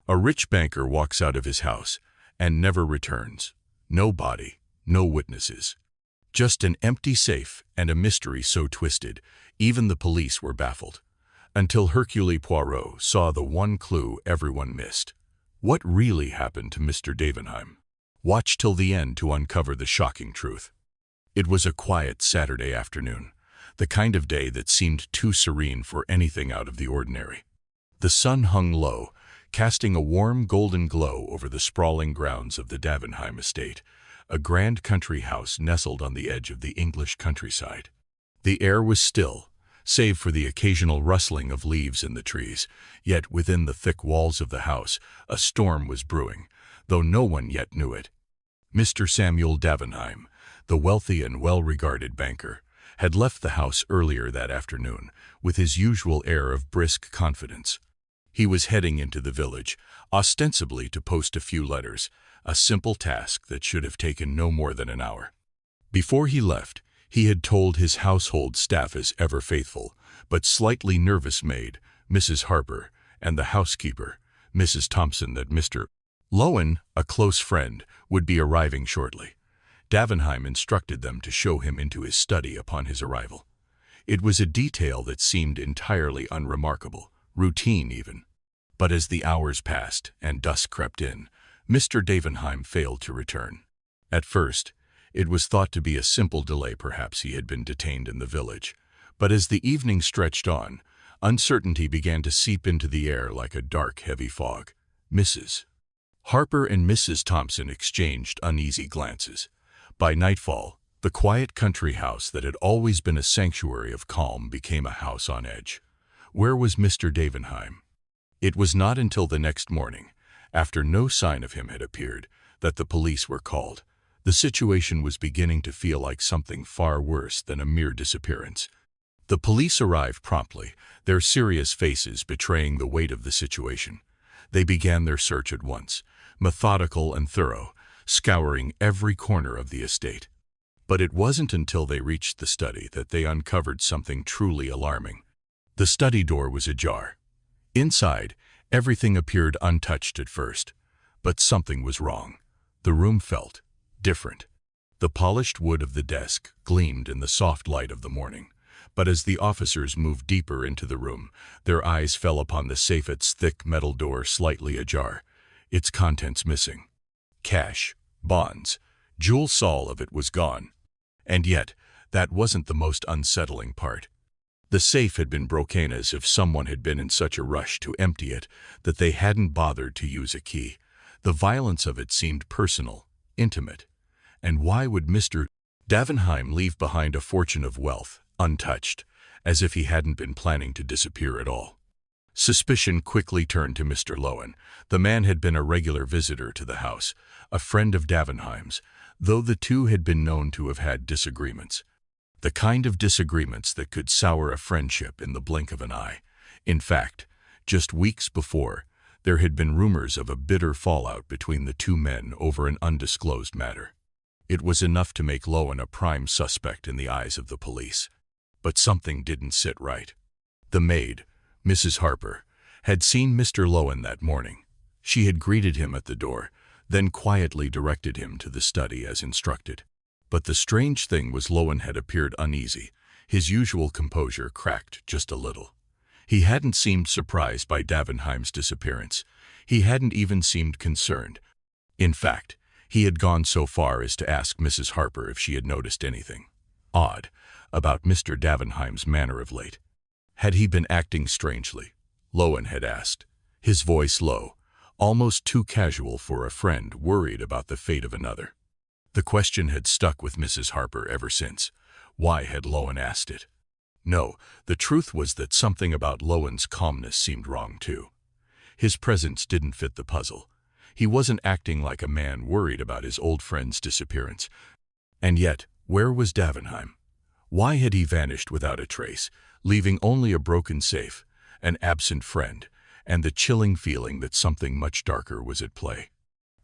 A rich banker walks out of his house and never returns. No body, no witnesses. Just an empty safe and a mystery so twisted, even the police were baffled. Until Hercule Poirot saw the one clue everyone missed. What really happened to Mr. Davenheim? Watch till the end to uncover the shocking truth. It was a quiet Saturday afternoon, the kind of day that seemed too serene for anything out of the ordinary. The sun hung low, casting a warm golden glow over the sprawling grounds of the Davenheim estate, a grand country house nestled on the edge of the English countryside. The air was still, save for the occasional rustling of leaves in the trees, yet within the thick walls of the house a storm was brewing, though no one yet knew it. Mr. Samuel Davenheim, the wealthy and well-regarded banker, had left the house earlier that afternoon with his usual air of brisk confidence. He was heading into the village, ostensibly to post a few letters, a simple task that should have taken no more than an hour. Before he left, he had told his household staff as ever faithful, but slightly nervous maid, Mrs. Harper, and the housekeeper, Mrs. Thompson, that Mr. Lowen, a close friend, would be arriving shortly. Davenheim instructed them to show him into his study upon his arrival. It was a detail that seemed entirely unremarkable, routine even. But as the hours passed and dusk crept in, Mr. Davenheim failed to return. At first, it was thought to be a simple delay. Perhaps he had been detained in the village. But as the evening stretched on, uncertainty began to seep into the air like a dark, heavy fog. Mrs. Harper and Mrs. Thompson exchanged uneasy glances. By nightfall, the quiet country house that had always been a sanctuary of calm became a house on edge. Where was Mr. Davenheim? It was not until the next morning, after no sign of him had appeared, that the police were called. The situation was beginning to feel like something far worse than a mere disappearance. The police arrived promptly, their serious faces betraying the weight of the situation. They began their search at once, methodical and thorough, scouring every corner of the estate. But it wasn't until they reached the study that they uncovered something truly alarming. The study door was ajar. Inside, everything appeared untouched at first, but something was wrong. The room felt different. The polished wood of the desk gleamed in the soft light of the morning, but as the officers moved deeper into the room, their eyes fell upon the safe, its thick metal door slightly ajar, its contents missing. Cash, bonds, jewels, all of it was gone. And yet, that wasn't the most unsettling part. The safe had been broken as if someone had been in such a rush to empty it that they hadn't bothered to use a key. The violence of it seemed personal, intimate. And why would Mr. Davenheim leave behind a fortune of wealth, untouched, as if he hadn't been planning to disappear at all? Suspicion quickly turned to Mr. Lowen. The man had been a regular visitor to the house, a friend of Davenheim's, though the two had been known to have had disagreements. The kind of disagreements that could sour a friendship in the blink of an eye. In fact, just weeks before, there had been rumors of a bitter fallout between the two men over an undisclosed matter. It was enough to make Lowen a prime suspect in the eyes of the police. But something didn't sit right. The maid, Mrs. Harper, had seen Mr. Lowen that morning. She had greeted him at the door, then quietly directed him to the study as instructed. But the strange thing was Lowen had appeared uneasy, his usual composure cracked just a little. He hadn't seemed surprised by Davenheim's disappearance. He hadn't even seemed concerned. In fact, he had gone so far as to ask Mrs. Harper if she had noticed anything odd about Mr. Davenheim's manner of late. Had he been acting strangely? Lowen had asked, his voice low, almost too casual for a friend worried about the fate of another. The question had stuck with Mrs. Harper ever since. Why had Lowen asked it? No, the truth was that something about Lowen's calmness seemed wrong too. His presence didn't fit the puzzle. He wasn't acting like a man worried about his old friend's disappearance. And yet, where was Davenheim? Why had he vanished without a trace, leaving only a broken safe, an absent friend, and the chilling feeling that something much darker was at play?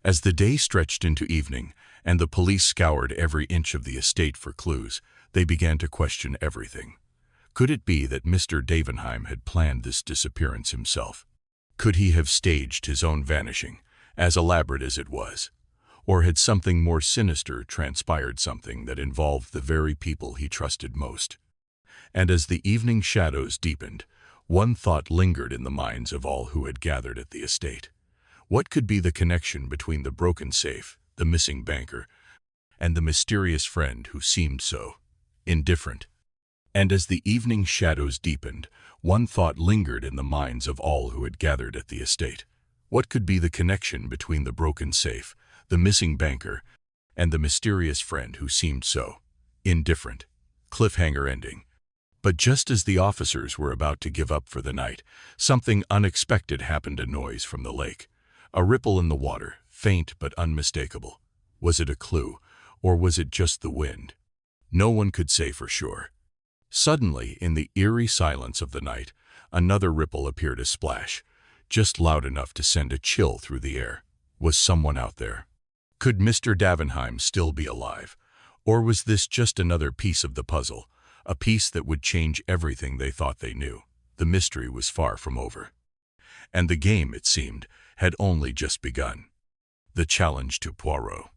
As the day stretched into evening, and the police scoured every inch of the estate for clues, they began to question everything. Could it be that Mr. Davenheim had planned this disappearance himself? Could he have staged his own vanishing, as elaborate as it was? Or had something more sinister transpired, something that involved the very people he trusted most? And as the evening shadows deepened, one thought lingered in the minds of all who had gathered at the estate. What could be the connection between the broken safe, the missing banker, and the mysterious friend who seemed so indifferent? And as the evening shadows deepened, one thought lingered in the minds of all who had gathered at the estate. What could be the connection between the broken safe, the missing banker, and the mysterious friend who seemed so indifferent? Cliffhanger ending. But just as the officers were about to give up for the night, something unexpected happened. A noise from the lake. A ripple in the water, faint but unmistakable. Was it a clue, or was it just the wind? No one could say for sure. Suddenly, in the eerie silence of the night, another ripple appeared, a splash, just loud enough to send a chill through the air. Was someone out there? Could Mr. Davenheim still be alive? Or was this just another piece of the puzzle, a piece that would change everything they thought they knew? The mystery was far from over. And the game, it seemed, had only just begun. The challenge to Poirot.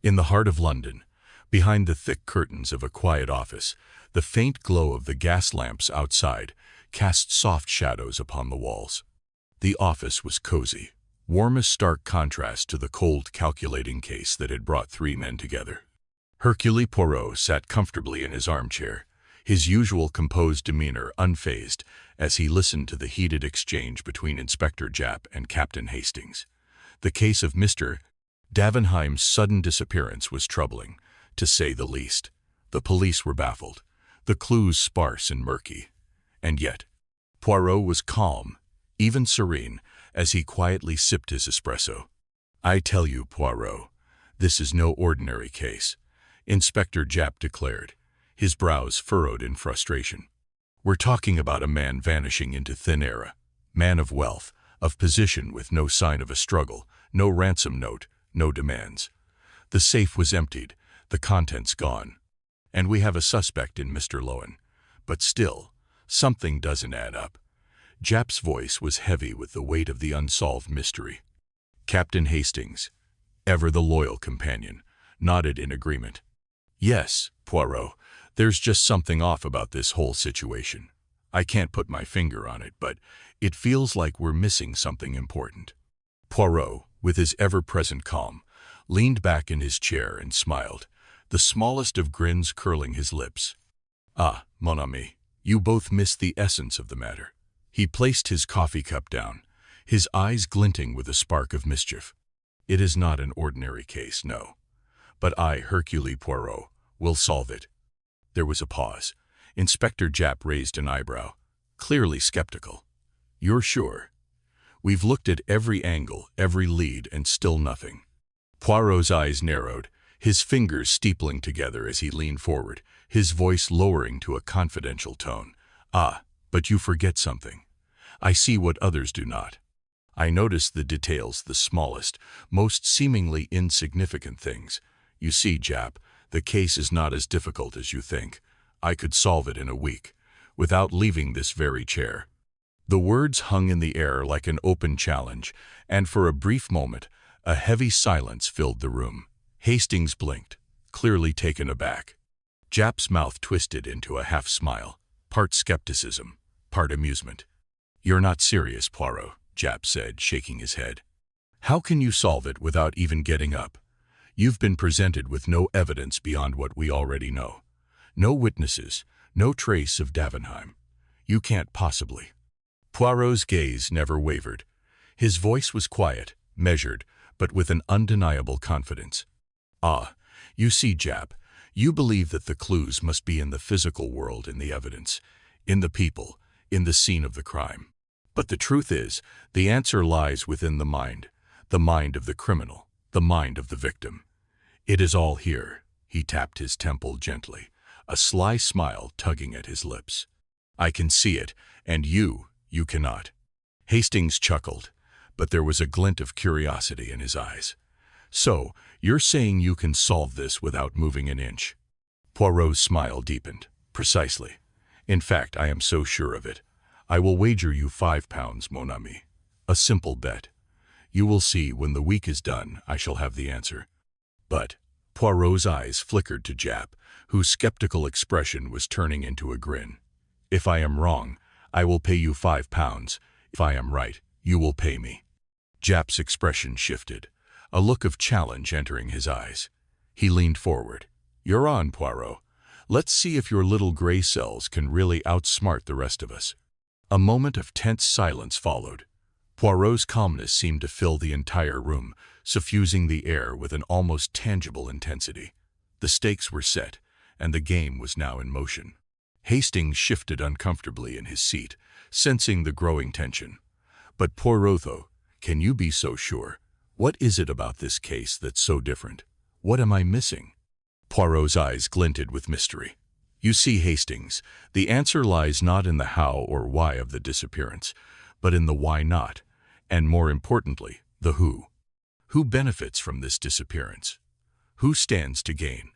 In the heart of London, behind the thick curtains of a quiet office, the faint glow of the gas lamps outside cast soft shadows upon the walls. The office was cozy, warm, a stark contrast to the cold, calculating case that had brought three men together. Hercule Poirot sat comfortably in his armchair, his usual composed demeanor unfazed as he listened to the heated exchange between Inspector Japp and Captain Hastings. The case of Mr. Davenheim's sudden disappearance was troubling, to say the least. The police were baffled, the clues sparse and murky. And yet, Poirot was calm, even serene, as he quietly sipped his espresso. "I tell you, Poirot, this is no ordinary case," Inspector Japp declared, his brows furrowed in frustration. "We're talking about a man vanishing into thin air, man of wealth, of position, with no sign of a struggle, no ransom note, no demands. The safe was emptied, the contents gone. And we have a suspect in Mr. Lowen. But still, something doesn't add up." Japp's voice was heavy with the weight of the unsolved mystery. Captain Hastings, ever the loyal companion, nodded in agreement. "Yes, Poirot, there's just something off about this whole situation. I can't put my finger on it, but it feels like we're missing something important." Poirot, with his ever-present calm, leaned back in his chair and smiled, the smallest of grins curling his lips. "Ah, mon ami, you both missed the essence of the matter." He placed his coffee cup down, his eyes glinting with a spark of mischief. "It is not an ordinary case, no. But I, Hercule Poirot, will solve it." There was a pause. Inspector Japp raised an eyebrow, clearly skeptical. "You're sure? We've looked at every angle, every lead, and still nothing." Poirot's eyes narrowed, his fingers steepling together as he leaned forward, his voice lowering to a confidential tone. "Ah, but you forget something. I see what others do not. I notice the details, the smallest, most seemingly insignificant things. You see, Japp, the case is not as difficult as you think. I could solve it in a week, without leaving this very chair." The words hung in the air like an open challenge, and for a brief moment, a heavy silence filled the room. Hastings blinked, clearly taken aback. Japp's mouth twisted into a half-smile, part skepticism, part amusement. "You're not serious, Poirot," Japp said, shaking his head. "How can you solve it without even getting up? You've been presented with no evidence beyond what we already know. No witnesses, no trace of Davenheim. You can't possibly." Poirot's gaze never wavered. His voice was quiet, measured, but with an undeniable confidence. "Ah, you see, Japp, you believe that the clues must be in the physical world, in the evidence, in the people, in the scene of the crime. But the truth is, the answer lies within the mind of the criminal, the mind of the victim. It is all here." He tapped his temple gently, a sly smile tugging at his lips. "I can see it, and you cannot." Hastings chuckled, but there was a glint of curiosity in his eyes. "So, you're saying you can solve this without moving an inch?" Poirot's smile deepened. "Precisely. In fact, I am so sure of it. I will wager you £5, mon ami." A simple bet. You will see when the week is done, I shall have the answer. But Poirot's eyes flickered to Jap, whose skeptical expression was turning into a grin. If I am wrong, I will pay you £5. If I am right, you will pay me. Jap's expression shifted, a look of challenge entering his eyes. He leaned forward. You're on, Poirot. Let's see if your little gray cells can really outsmart the rest of us. A moment of tense silence followed. Poirot's calmness seemed to fill the entire room, suffusing the air with an almost tangible intensity. The stakes were set, and the game was now in motion. Hastings shifted uncomfortably in his seat, sensing the growing tension. But Poirot, can you be so sure? What is it about this case that's so different? What am I missing? Poirot's eyes glinted with mystery. You see, Hastings, the answer lies not in the how or why of the disappearance, but in the why not, and more importantly, the who. Who benefits from this disappearance? Who stands to gain?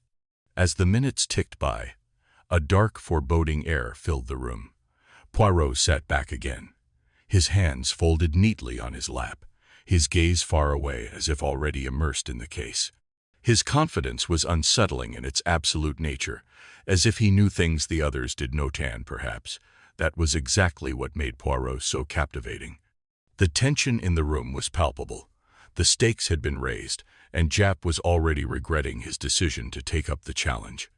As the minutes ticked by, a dark, foreboding air filled the room. Poirot sat back again, his hands folded neatly on his lap, his gaze far away as if already immersed in the case. His confidence was unsettling in its absolute nature, as if he knew things the others did not, perhaps. That was exactly what made Poirot so captivating. The tension in the room was palpable. The stakes had been raised, and Jap was already regretting his decision to take up the challenge.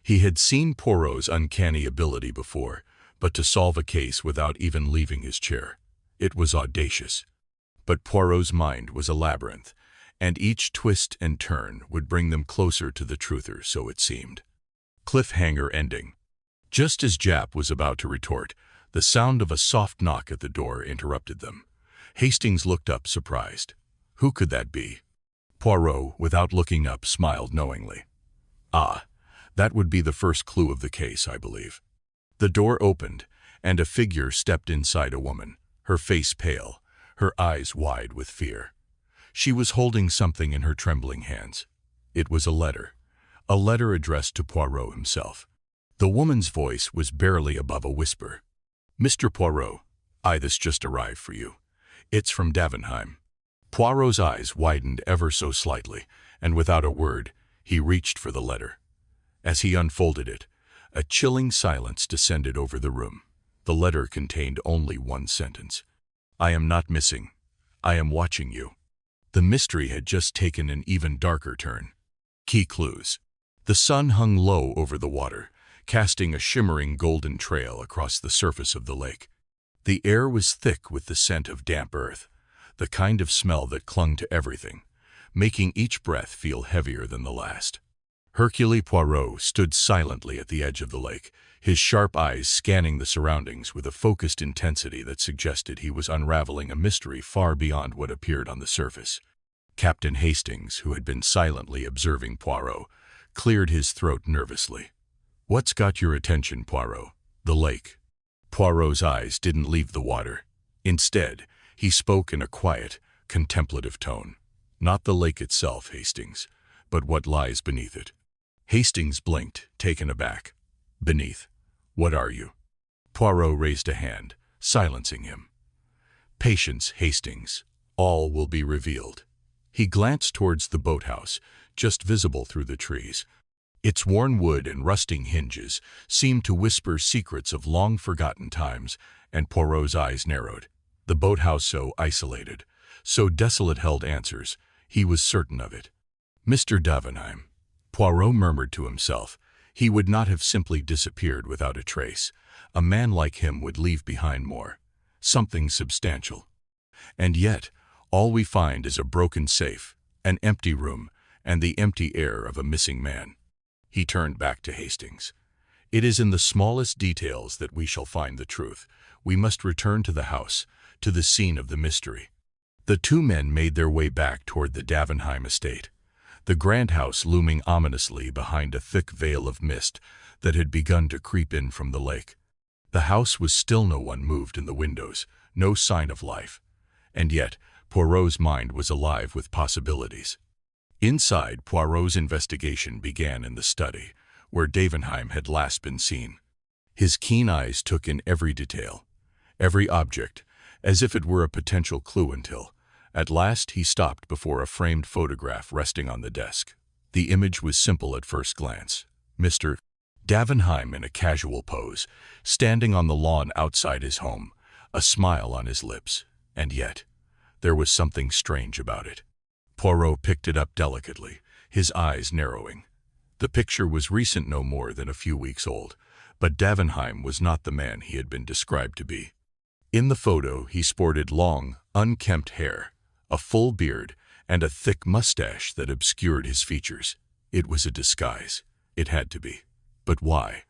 He had seen Poirot's uncanny ability before, but to solve a case without even leaving his chair. It was audacious. But Poirot's mind was a labyrinth, and each twist and turn would bring them closer to the truther, so it seemed. Cliffhanger ending. Just as Jap was about to retort, the sound of a soft knock at the door interrupted them. Hastings looked up, surprised. Who could that be? Poirot, without looking up, smiled knowingly. Ah, that would be the first clue of the case, I believe. The door opened, and a figure stepped inside, a woman, her face pale, her eyes wide with fear. She was holding something in her trembling hands. It was a letter addressed to Poirot himself. The woman's voice was barely above a whisper. Mr. Poirot, this just arrived for you. It's from Davenheim. Poirot's eyes widened ever so slightly, and without a word, he reached for the letter. As he unfolded it, a chilling silence descended over the room. The letter contained only one sentence. I am not missing. I am watching you. The mystery had just taken an even darker turn. Key clues. The sun hung low over the water, casting a shimmering golden trail across the surface of the lake. The air was thick with the scent of damp earth, the kind of smell that clung to everything, making each breath feel heavier than the last. Hercule Poirot stood silently at the edge of the lake, his sharp eyes scanning the surroundings with a focused intensity that suggested he was unraveling a mystery far beyond what appeared on the surface. Captain Hastings, who had been silently observing Poirot, cleared his throat nervously. What's got your attention, Poirot? The lake. Poirot's eyes didn't leave the water. Instead, he spoke in a quiet, contemplative tone. Not the lake itself, Hastings, but what lies beneath it. Hastings blinked, taken aback. Beneath. What are you? Poirot raised a hand, silencing him. Patience, Hastings. All will be revealed. He glanced towards the boathouse, just visible through the trees. Its worn wood and rusting hinges seemed to whisper secrets of long-forgotten times, and Poirot's eyes narrowed. The boathouse so isolated, so desolate held answers. He was certain of it. Mr. Davenheim. Poirot murmured to himself. He would not have simply disappeared without a trace. A man like him would leave behind more. Something substantial. And yet, all we find is a broken safe, an empty room, and the empty air of a missing man. He turned back to Hastings. It is in the smallest details that we shall find the truth. We must return to the house, to the scene of the mystery. The two men made their way back toward the Davenheim estate, the grand house looming ominously behind a thick veil of mist that had begun to creep in from the lake. The house was still. No one moved in the windows, no sign of life. And yet, Poirot's mind was alive with possibilities. Inside, Poirot's investigation began in the study, where Davenheim had last been seen. His keen eyes took in every detail, every object, as if it were a potential clue until, at last, he stopped before a framed photograph resting on the desk. The image was simple at first glance. Mr. Davenheim in a casual pose, standing on the lawn outside his home, a smile on his lips, and yet, there was something strange about it. Poirot picked it up delicately, his eyes narrowing. The picture was recent, no more than a few weeks old, but Davenheim was not the man he had been described to be. In the photo, he sported long, unkempt hair, a full beard, and a thick mustache that obscured his features. It was a disguise. It had to be. But why?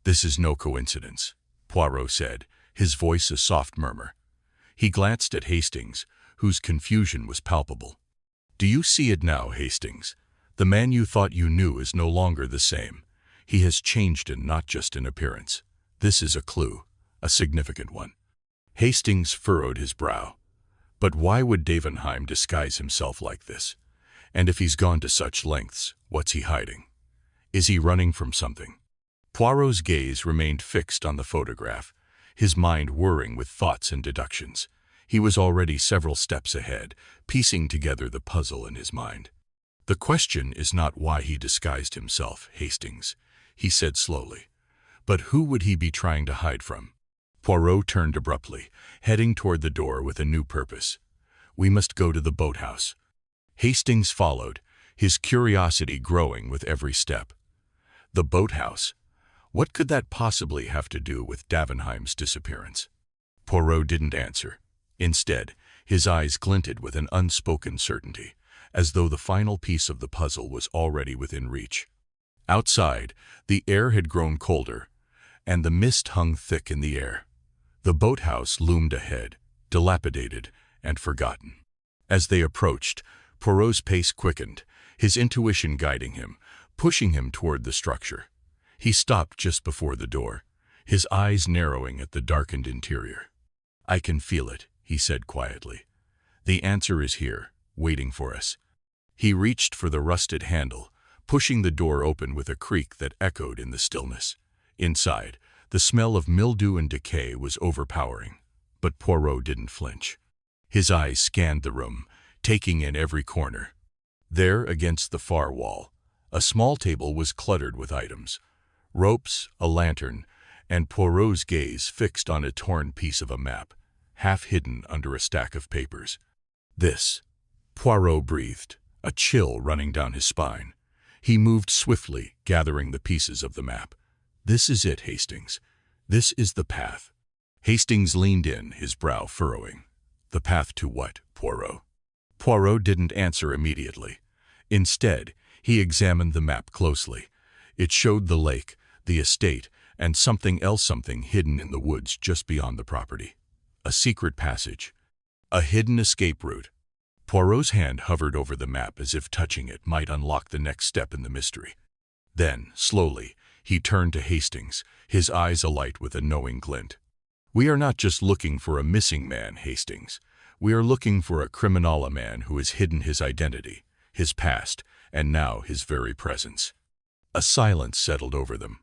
"This is no coincidence," Poirot said, his voice a soft murmur. He glanced at Hastings, whose confusion was palpable. "Do you see it now, Hastings? The man you thought you knew is no longer the same. He has changed, and not just in appearance. This is a clue, a significant one." Hastings furrowed his brow. But why would Davenheim disguise himself like this? And if he's gone to such lengths, what's he hiding? Is he running from something? Poirot's gaze remained fixed on the photograph, his mind whirring with thoughts and deductions. He was already several steps ahead, piecing together the puzzle in his mind. "The question is not why he disguised himself, Hastings," he said slowly. "But who would he be trying to hide from?" Poirot turned abruptly, heading toward the door with a new purpose. "We must go to the boathouse." Hastings followed, his curiosity growing with every step. The boathouse? What could that possibly have to do with Davenheim's disappearance? Poirot didn't answer. Instead, his eyes glinted with an unspoken certainty, as though the final piece of the puzzle was already within reach. Outside, the air had grown colder, and the mist hung thick in the air. The boathouse loomed ahead, dilapidated and forgotten. As they approached, Poirot's pace quickened, his intuition guiding him, pushing him toward the structure. He stopped just before the door, his eyes narrowing at the darkened interior. "I can feel it," he said quietly. "The answer is here, waiting for us." He reached for the rusted handle, pushing the door open with a creak that echoed in the stillness. Inside, the smell of mildew and decay was overpowering, but Poirot didn't flinch. His eyes scanned the room, taking in every corner. There, against the far wall, a small table was cluttered with items. Ropes, a lantern, and Poirot's gaze fixed on a torn piece of a map, half hidden under a stack of papers. "This," Poirot breathed, a chill running down his spine. He moved swiftly, gathering the pieces of the map. "This is it, Hastings. This is the path." Hastings leaned in, his brow furrowing. "The path to what, Poirot?" Poirot didn't answer immediately. Instead, he examined the map closely. It showed the lake, the estate, and something hidden in the woods just beyond the property. A secret passage. A hidden escape route. Poirot's hand hovered over the map as if touching it might unlock the next step in the mystery. Then, slowly, he turned to Hastings, his eyes alight with a knowing glint. "We are not just looking for a missing man, Hastings. We are looking for a criminala man who has hidden his identity, his past, and now his very presence." A silence settled over them.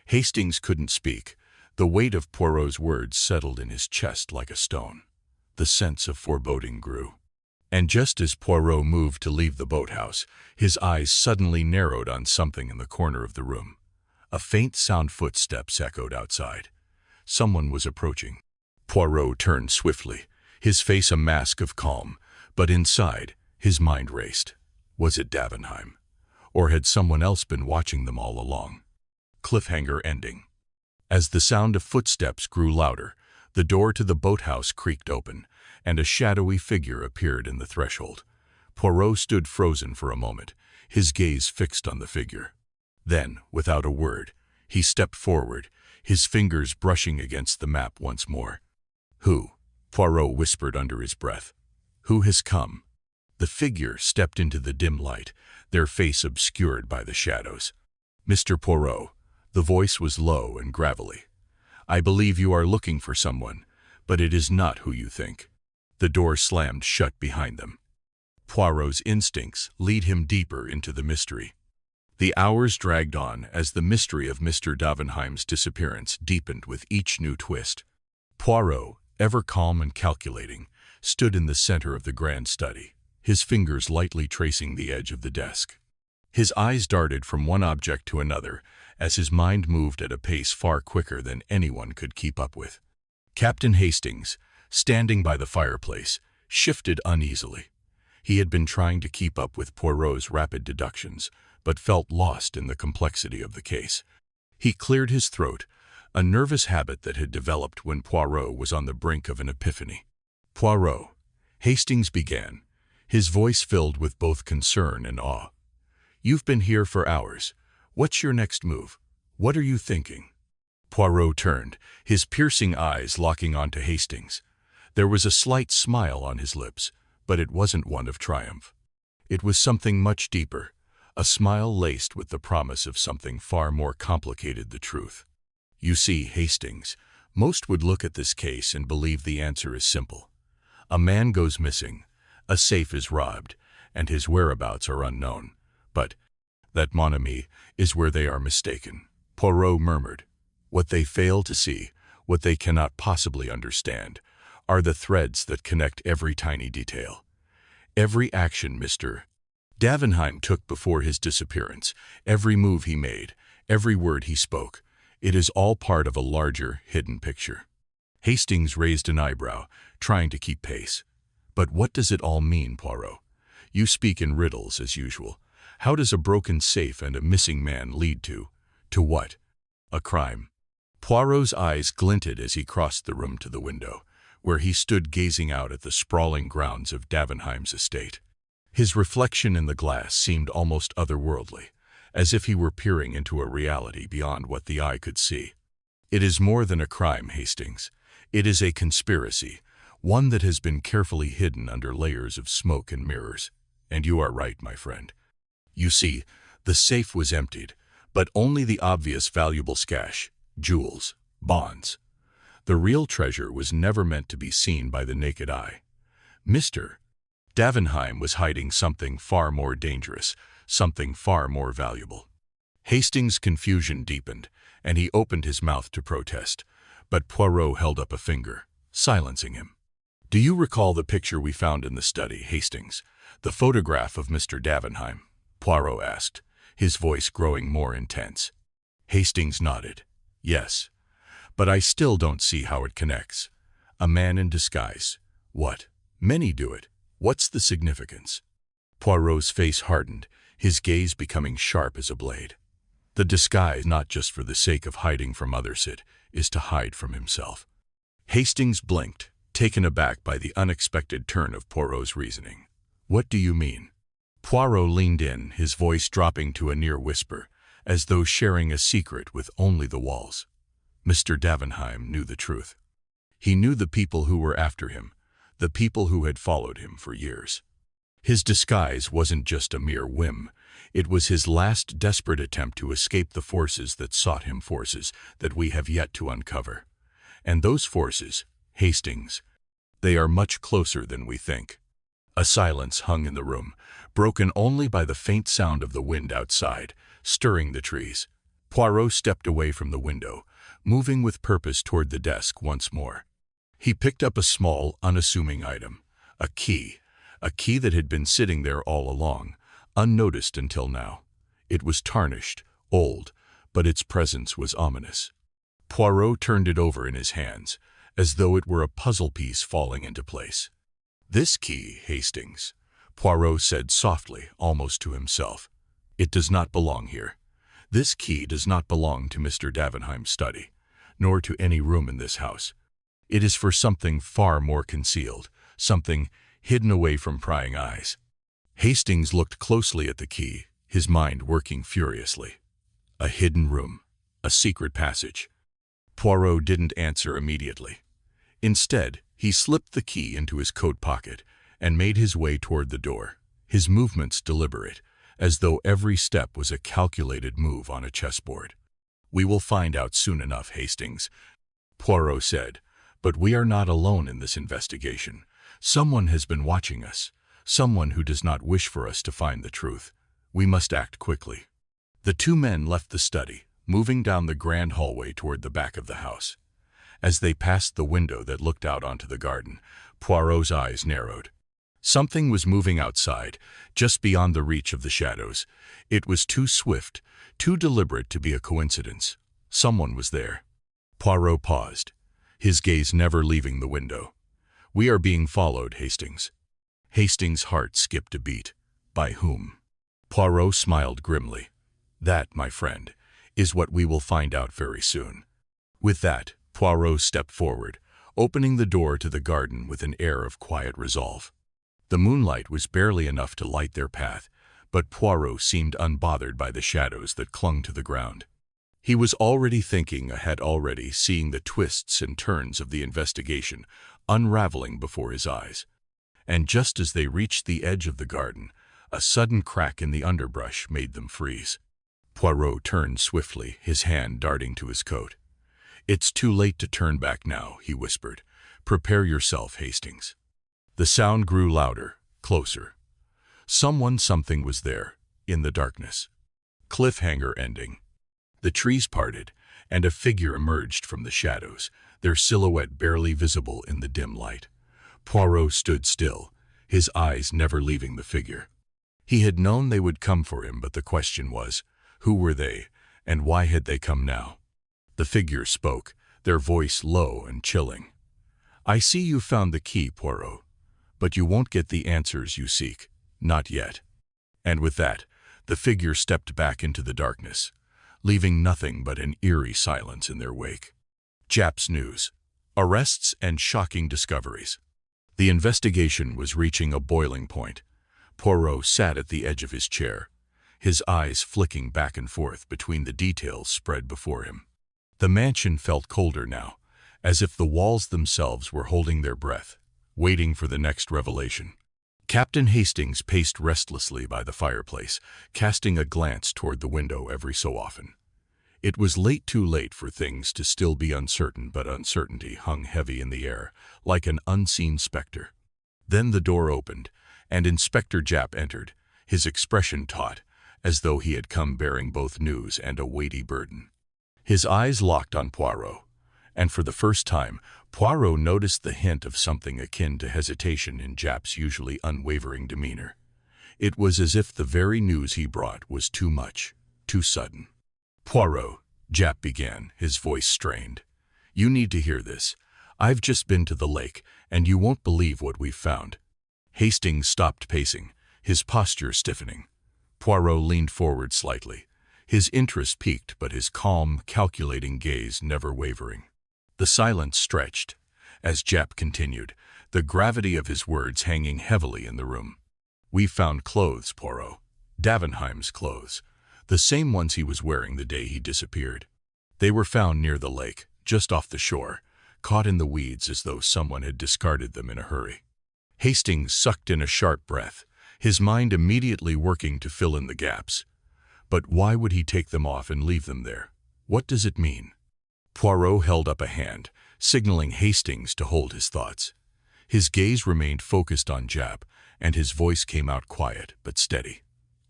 Hastings couldn't speak. The weight of Poirot's words settled in his chest like a stone. The sense of foreboding grew. And just as Poirot moved to leave the boathouse, his eyes suddenly narrowed on something in the corner of the room. A faint sound, footsteps echoed outside. Someone was approaching. Poirot turned swiftly, his face a mask of calm, but inside, his mind raced. Was it Davenheim? Or had someone else been watching them all along? Cliffhanger ending. As the sound of footsteps grew louder, the door to the boathouse creaked open, and a shadowy figure appeared in the threshold. Poirot stood frozen for a moment, his gaze fixed on the figure. Then, without a word, he stepped forward, his fingers brushing against the map once more. "Who?" Poirot whispered under his breath. "Who has come?" The figure stepped into the dim light, their face obscured by the shadows. "Mr. Poirot," the voice was low and gravelly. "I believe you are looking for someone, but it is not who you think." The door slammed shut behind them. Poirot's instincts lead him deeper into the mystery. The hours dragged on as the mystery of Mr. Davenheim's disappearance deepened with each new twist. Poirot, ever calm and calculating, stood in the center of the grand study, his fingers lightly tracing the edge of the desk. His eyes darted from one object to another as his mind moved at a pace far quicker than anyone could keep up with. Captain Hastings, standing by the fireplace, shifted uneasily. He had been trying to keep up with Poirot's rapid deductions, but felt lost in the complexity of the case. He cleared his throat, a nervous habit that had developed when Poirot was on the brink of an epiphany. "Poirot," Hastings began, his voice filled with both concern and awe. "You've been here for hours. What's your next move? What are you thinking?" Poirot turned, his piercing eyes locking onto Hastings. There was a slight smile on his lips, but it wasn't one of triumph. It was something much deeper, a smile laced with the promise of something far more complicated, the truth. "You see, Hastings, most would look at this case and believe the answer is simple. A man goes missing, a safe is robbed, and his whereabouts are unknown. But that, mon ami, is where they are mistaken," Poirot murmured. "What they fail to see, what they cannot possibly understand, are the threads that connect every tiny detail. Every action Mr. Davenheim took before his disappearance, every move he made, every word he spoke, it is all part of a larger, hidden picture." Hastings raised an eyebrow, trying to keep pace. "But what does it all mean, Poirot? You speak in riddles, as usual. How does a broken safe and a missing man lead to what? A crime?" Poirot's eyes glinted as he crossed the room to the window, where he stood gazing out at the sprawling grounds of Davenheim's estate. His reflection in the glass seemed almost otherworldly, as if he were peering into a reality beyond what the eye could see. "It is more than a crime, Hastings. It is a conspiracy, one that has been carefully hidden under layers of smoke and mirrors. And you are right, my friend. You see, the safe was emptied, but only the obvious valuable cash, jewels, bonds. The real treasure was never meant to be seen by the naked eye. Mr. Davenheim was hiding something far more dangerous, something far more valuable." Hastings' confusion deepened, and he opened his mouth to protest, but Poirot held up a finger, silencing him. "Do you recall the picture we found in the study, Hastings? The photograph of Mr. Davenheim?" Poirot asked, his voice growing more intense. Hastings nodded. "Yes. But I still don't see how it connects. A man in disguise. What? Many do it. What's the significance?" Poirot's face hardened, his gaze becoming sharp as a blade. "The disguise, not just for the sake of hiding from others, it is to hide from himself." Hastings blinked, taken aback by the unexpected turn of Poirot's reasoning. "What do you mean?" Poirot leaned in, his voice dropping to a near whisper, as though sharing a secret with only the walls. Mr. Davenheim knew the truth. He knew the people who were after him, the people who had followed him for years. His disguise wasn't just a mere whim. It was his last desperate attempt to escape the forces that sought him, forces that we have yet to uncover. And those forces, Hastings, they are much closer than we think. A silence hung in the room, broken only by the faint sound of the wind outside, stirring the trees. Poirot stepped away from the window, moving with purpose toward the desk once more. He picked up a small, unassuming item, a key that had been sitting there all along, unnoticed until now. It was tarnished, old, but its presence was ominous. Poirot turned it over in his hands, as though it were a puzzle piece falling into place. "This key, Hastings," Poirot said softly, almost to himself. "It does not belong here. This key does not belong to Mr. Davenheim's study, nor to any room in this house. It is for something far more concealed, something hidden away from prying eyes." Hastings looked closely at the key, his mind working furiously. A hidden room, a secret passage. Poirot didn't answer immediately. Instead, he slipped the key into his coat pocket and made his way toward the door, his movements deliberate, as though every step was a calculated move on a chessboard. "We will find out soon enough, Hastings," Poirot said, "but we are not alone in this investigation. Someone has been watching us, someone who does not wish for us to find the truth. We must act quickly." The two men left the study, moving down the grand hallway toward the back of the house. As they passed the window that looked out onto the garden, Poirot's eyes narrowed. Something was moving outside, just beyond the reach of the shadows. It was too swift, too deliberate to be a coincidence. Someone was there. Poirot paused, his gaze never leaving the window. "We are being followed, Hastings." Hastings' heart skipped a beat. By whom? Poirot smiled grimly. "That, my friend, is what we will find out very soon." With that, Poirot stepped forward, opening the door to the garden with an air of quiet resolve. The moonlight was barely enough to light their path, but Poirot seemed unbothered by the shadows that clung to the ground. He was already thinking ahead, already seeing the twists and turns of the investigation unraveling before his eyes. And just as they reached the edge of the garden, a sudden crack in the underbrush made them freeze. Poirot turned swiftly, his hand darting to his coat. "It's too late to turn back now," he whispered. "Prepare yourself, Hastings." The sound grew louder, closer. Something was there, in the darkness. Cliffhanger ending. The trees parted, and a figure emerged from the shadows, their silhouette barely visible in the dim light. Poirot stood still, his eyes never leaving the figure. He had known they would come for him, but the question was, who were they, and why had they come now? The figure spoke, their voice low and chilling. "I see you found the key, Poirot, but you won't get the answers you seek. Not yet." And with that, the figure stepped back into the darkness, leaving nothing but an eerie silence in their wake. Japp's news. Arrests and shocking discoveries. The investigation was reaching a boiling point. Poirot sat at the edge of his chair, his eyes flicking back and forth between the details spread before him. The mansion felt colder now, as if the walls themselves were holding their breath, waiting for the next revelation. Captain Hastings paced restlessly by the fireplace, casting a glance toward the window every so often. It was late, too late for things to still be uncertain, but uncertainty hung heavy in the air, like an unseen specter. Then the door opened, and Inspector Japp entered, his expression taut, as though he had come bearing both news and a weighty burden. His eyes locked on Poirot, and for the first time, Poirot noticed the hint of something akin to hesitation in Japp's usually unwavering demeanor. It was as if the very news he brought was too much, too sudden. "Poirot," Japp began, his voice strained. "You need to hear this. I've just been to the lake, and you won't believe what we've found." Hastings stopped pacing, his posture stiffening. Poirot leaned forward slightly, his interest piqued but his calm, calculating gaze never wavering. The silence stretched, as Japp continued, the gravity of his words hanging heavily in the room. "We've found clothes, Poirot. Davenheim's clothes. The same ones he was wearing the day he disappeared. They were found near the lake, just off the shore, caught in the weeds as though someone had discarded them in a hurry." Hastings sucked in a sharp breath, his mind immediately working to fill in the gaps. But why would he take them off and leave them there? What does it mean? Poirot held up a hand, signaling Hastings to hold his thoughts. His gaze remained focused on Japp, and his voice came out quiet but steady.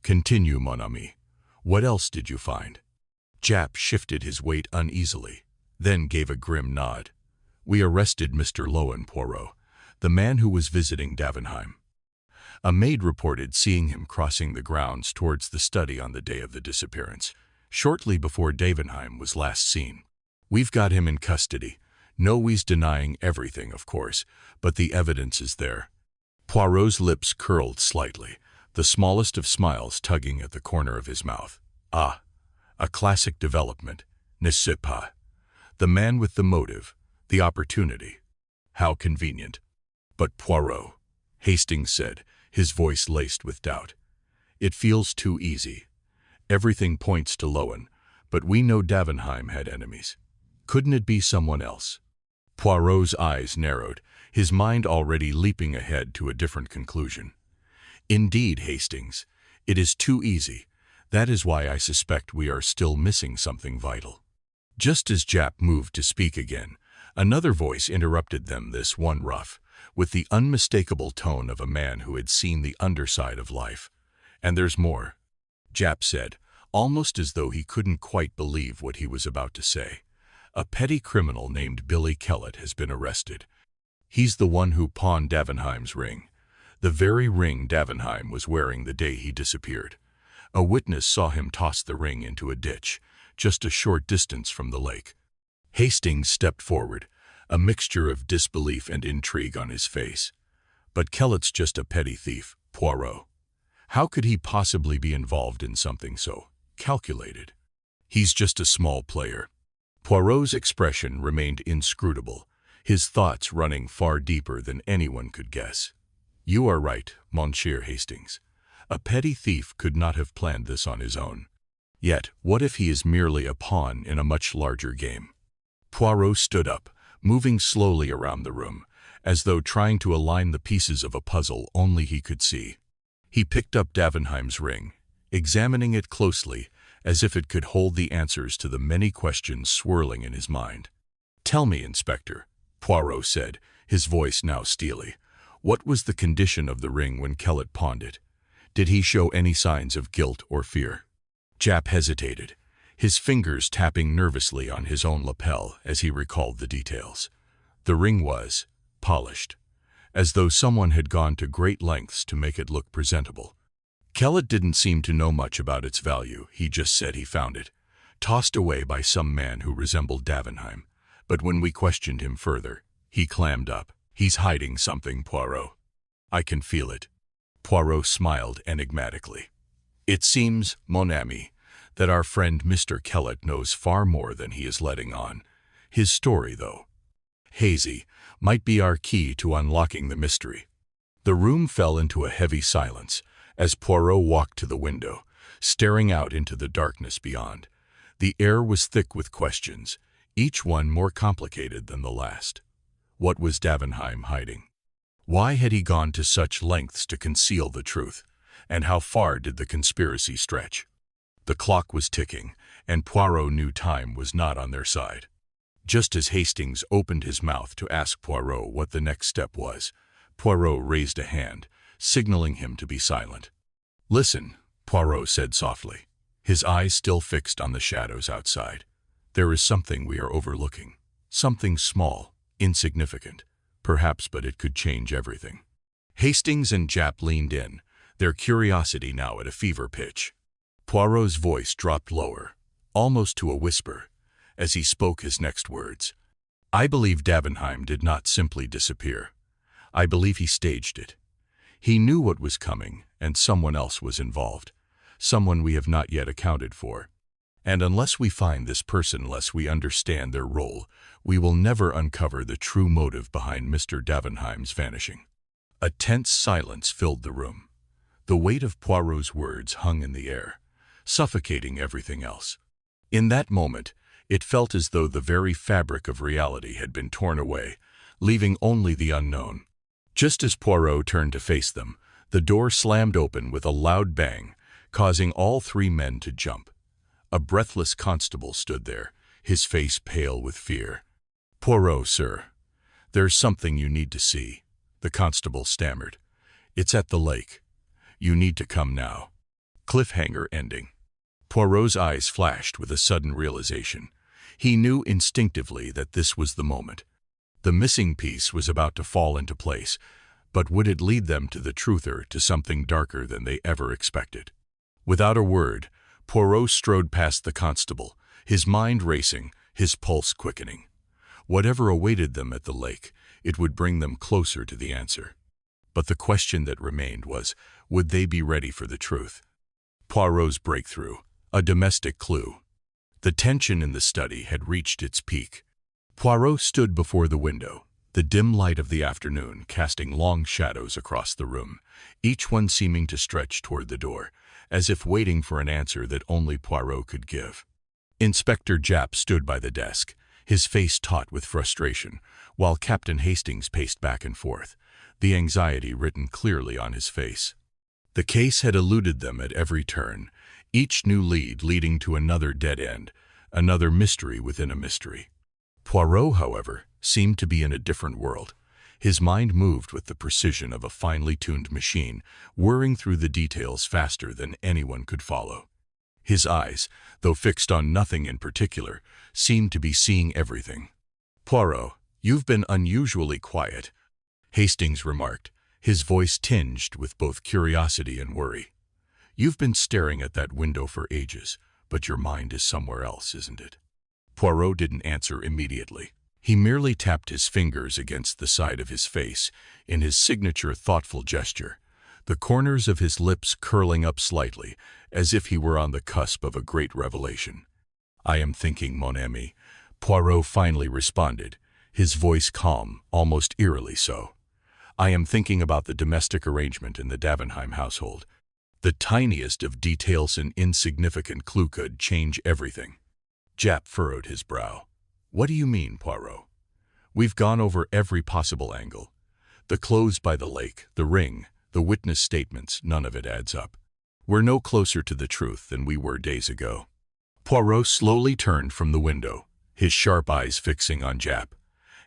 "Continue, mon ami. What else did you find?" Japp shifted his weight uneasily, then gave a grim nod. "We arrested Mr. Lowen, Poirot, the man who was visiting Davenheim. A maid reported seeing him crossing the grounds towards the study on the day of the disappearance, shortly before Davenheim was last seen. We've got him in custody. No, he's denying everything, of course, but the evidence is there." Poirot's lips curled slightly, the smallest of smiles tugging at the corner of his mouth. "Ah, a classic development, n'est-ce pas? The man with the motive, the opportunity. How convenient." "But Poirot," Hastings said, his voice laced with doubt. "It feels too easy. Everything points to Lowen, but we know Davenheim had enemies. Couldn't it be someone else?" Poirot's eyes narrowed, his mind already leaping ahead to a different conclusion. "Indeed, Hastings, it is too easy. That is why I suspect we are still missing something vital." Just as Japp moved to speak again, another voice interrupted them, this one rough, with the unmistakable tone of a man who had seen the underside of life. "And there's more," Japp said, almost as though he couldn't quite believe what he was about to say. A petty criminal named Billy Kellett has been arrested. He's the one who pawned Davenheim's ring, the very ring Davenheim was wearing the day he disappeared. A witness saw him toss the ring into a ditch, just a short distance from the lake. Hastings stepped forward, a mixture of disbelief and intrigue on his face. But Kellett's just a petty thief, Poirot. How could he possibly be involved in something so calculated? He's just a small player. Poirot's expression remained inscrutable, his thoughts running far deeper than anyone could guess. You are right, Monsieur Hastings. A petty thief could not have planned this on his own. Yet, what if he is merely a pawn in a much larger game? Poirot stood up, moving slowly around the room, as though trying to align the pieces of a puzzle only he could see. He picked up Davenheim's ring, examining it closely, as if it could hold the answers to the many questions swirling in his mind. "Tell me, Inspector," Poirot said, his voice now steely. "What was the condition of the ring when Kellett pawned it? Did he show any signs of guilt or fear?" Japp hesitated, his fingers tapping nervously on his own lapel as he recalled the details. The ring was polished, as though someone had gone to great lengths to make it look presentable. Kellett didn't seem to know much about its value. He just said he found it, tossed away by some man who resembled Davenheim. But when we questioned him further, he clammed up. "He's hiding something, Poirot. I can feel it." Poirot smiled enigmatically. "It seems, mon ami, that our friend Mr. Kellett knows far more than he is letting on. His story, though hazy, might be our key to unlocking the mystery." The room fell into a heavy silence as Poirot walked to the window, staring out into the darkness beyond. The air was thick with questions, each one more complicated than the last. What was Davenheim hiding? Why had he gone to such lengths to conceal the truth? And how far did the conspiracy stretch? The clock was ticking, and Poirot knew time was not on their side. Just as Hastings opened his mouth to ask Poirot what the next step was, Poirot raised a hand, signaling him to be silent. "Listen," Poirot said softly, his eyes still fixed on the shadows outside. "There is something we are overlooking. Something small, insignificant, perhaps, but it could change everything." Hastings and Japp leaned in, their curiosity now at a fever pitch. Poirot's voice dropped lower, almost to a whisper, as he spoke his next words. "I believe Davenheim did not simply disappear. I believe he staged it. He knew what was coming, and someone else was involved, someone we have not yet accounted for. And unless we find this person, unless we understand their role, we will never uncover the true motive behind Mr. Davenheim's vanishing." A tense silence filled the room. The weight of Poirot's words hung in the air, suffocating everything else. In that moment, it felt as though the very fabric of reality had been torn away, leaving only the unknown. Just as Poirot turned to face them, the door slammed open with a loud bang, causing all three men to jump. A breathless constable stood there, his face pale with fear. "Poirot, sir, there's something you need to see," the constable stammered. "It's at the lake. You need to come now." Cliffhanger ending. Poirot's eyes flashed with a sudden realization. He knew instinctively that this was the moment. The missing piece was about to fall into place, but would it lead them to the truth or to something darker than they ever expected? Without a word, Poirot strode past the constable, his mind racing, his pulse quickening. Whatever awaited them at the lake, it would bring them closer to the answer. But the question that remained was, would they be ready for the truth? Poirot's breakthrough, a domestic clue. The tension in the study had reached its peak. Poirot stood before the window, the dim light of the afternoon casting long shadows across the room, each one seeming to stretch toward the door, as if waiting for an answer that only Poirot could give. Inspector Japp stood by the desk, his face taut with frustration, while Captain Hastings paced back and forth, the anxiety written clearly on his face. The case had eluded them at every turn, each new lead leading to another dead end, another mystery within a mystery. Poirot, however, seemed to be in a different world. His mind moved with the precision of a finely tuned machine, whirring through the details faster than anyone could follow. His eyes, though fixed on nothing in particular, seemed to be seeing everything. "Poirot, you've been unusually quiet," Hastings remarked, his voice tinged with both curiosity and worry. "You've been staring at that window for ages, but your mind is somewhere else, isn't it?" Poirot didn't answer immediately. He merely tapped his fingers against the side of his face in his signature thoughtful gesture, the corners of his lips curling up slightly, as if he were on the cusp of a great revelation. "I am thinking, mon ami," Poirot finally responded, his voice calm, almost eerily so. "I am thinking about the domestic arrangement in the Davenheim household. The tiniest of details and insignificant clue could change everything." Japp furrowed his brow. "What do you mean, Poirot?" "We've gone over every possible angle. The clothes by the lake, the ring, the witness statements, none of it adds up. We're no closer to the truth than we were days ago." Poirot slowly turned from the window, his sharp eyes fixing on Japp.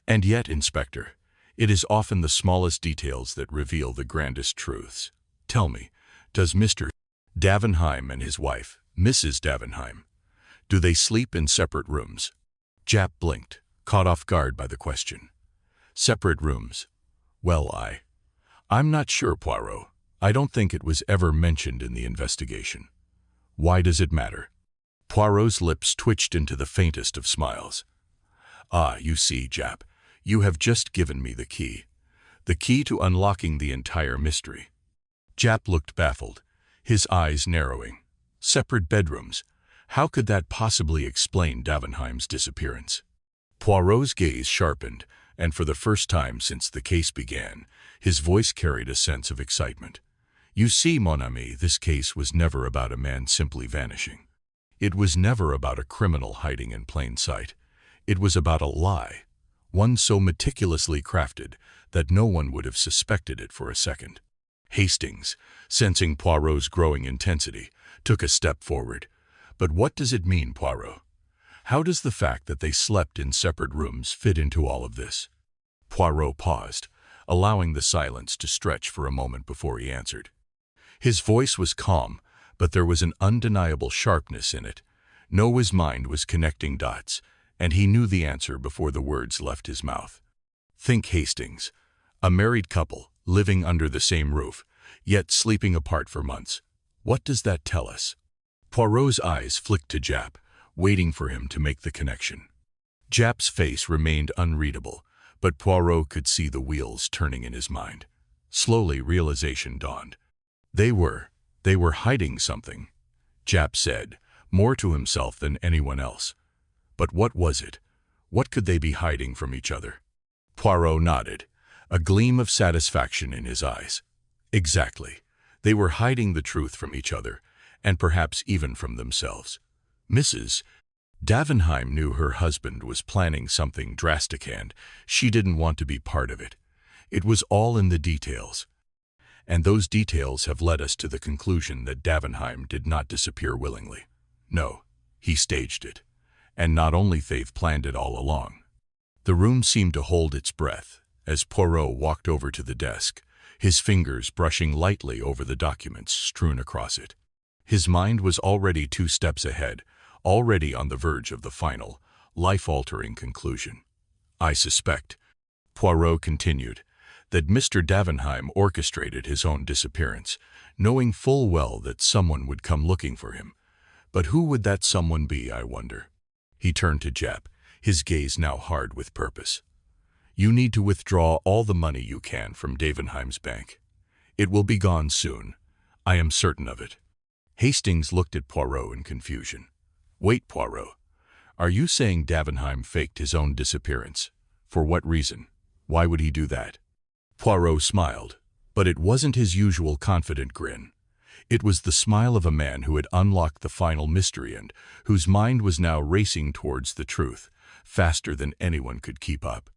"And yet, Inspector, it is often the smallest details that reveal the grandest truths. Tell me, does Mr. Davenheim and his wife, Mrs. Davenheim, do they sleep in separate rooms?" Japp blinked, caught off guard by the question. "Separate rooms? Well, I'm not sure, Poirot. I don't think it was ever mentioned in the investigation." "Why does it matter?" Poirot's lips twitched into the faintest of smiles. "Ah, you see, Japp, you have just given me the key. The key to unlocking the entire mystery." Japp looked baffled, his eyes narrowing. Separate bedrooms? How could that possibly explain Davenheim's disappearance? Poirot's gaze sharpened, and for the first time since the case began, his voice carried a sense of excitement. "You see, mon ami, this case was never about a man simply vanishing. It was never about a criminal hiding in plain sight. It was about a lie, one so meticulously crafted that no one would have suspected it for a second." Hastings, sensing Poirot's growing intensity, took a step forward. "But what does it mean, Poirot? How does the fact that they slept in separate rooms fit into all of this?" Poirot paused, allowing the silence to stretch for a moment before he answered. His voice was calm, but there was an undeniable sharpness in it. Noah's mind was connecting dots, and he knew the answer before the words left his mouth. "Think, Hastings. A married couple, living under the same roof, yet sleeping apart for months. What does that tell us?" Poirot's eyes flicked to Japp, waiting for him to make the connection. Japp's face remained unreadable, but Poirot could see the wheels turning in his mind. Slowly, realization dawned. They were hiding something," Japp said, more to himself than anyone else. "But what was it? What could they be hiding from each other?" Poirot nodded, a gleam of satisfaction in his eyes. "Exactly. They were hiding the truth from each other, and perhaps even from themselves. Mrs. Davenheim knew her husband was planning something drastic and she didn't want to be part of it. It was all in the details. And those details have led us to the conclusion that Davenheim did not disappear willingly. No, he staged it. And not only they've planned it all along." The room seemed to hold its breath as Poirot walked over to the desk, his fingers brushing lightly over the documents strewn across it. His mind was already 2 steps ahead, already on the verge of the final, life-altering conclusion. "I suspect," Poirot continued, "that Mr. Davenheim orchestrated his own disappearance, knowing full well that someone would come looking for him. But who would that someone be, I wonder?" He turned to Japp, his gaze now hard with purpose. "You need to withdraw all the money you can from Davenheim's bank. It will be gone soon. I am certain of it." Hastings looked at Poirot in confusion. "Wait, Poirot. Are you saying Davenheim faked his own disappearance? For what reason? Why would he do that?" Poirot smiled, but it wasn't his usual confident grin. It was the smile of a man who had unlocked the final mystery and whose mind was now racing towards the truth, faster than anyone could keep up.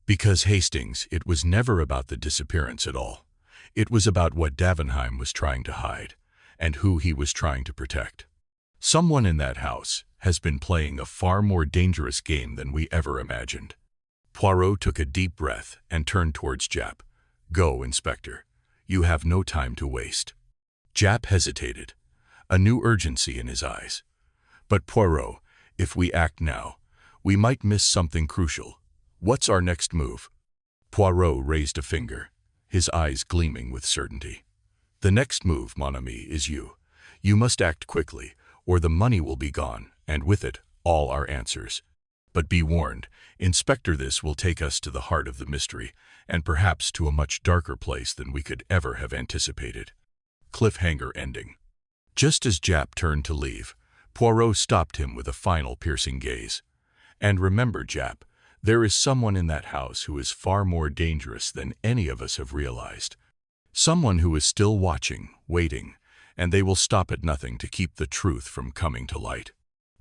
"Because, Hastings, it was never about the disappearance at all. It was about what Davenheim was trying to hide, and who he was trying to protect. Someone in that house has been playing a far more dangerous game than we ever imagined." Poirot took a deep breath and turned towards Japp. "Go, Inspector. You have no time to waste." Japp hesitated. a new urgency in his eyes. "But Poirot, if we act now, we might miss something crucial. What's our next move?" Poirot raised a finger, his eyes gleaming with certainty. "The next move, mon ami, is you. You must act quickly, or the money will be gone, and with it, all our answers. But be warned, Inspector, this will take us to the heart of the mystery, and perhaps to a much darker place than we could ever have anticipated." Cliffhanger ending. Just as Japp turned to leave, Poirot stopped him with a final piercing gaze. "And remember, Japp, there is someone in that house who is far more dangerous than any of us have realized. Someone who is still watching, waiting, and they will stop at nothing to keep the truth from coming to light."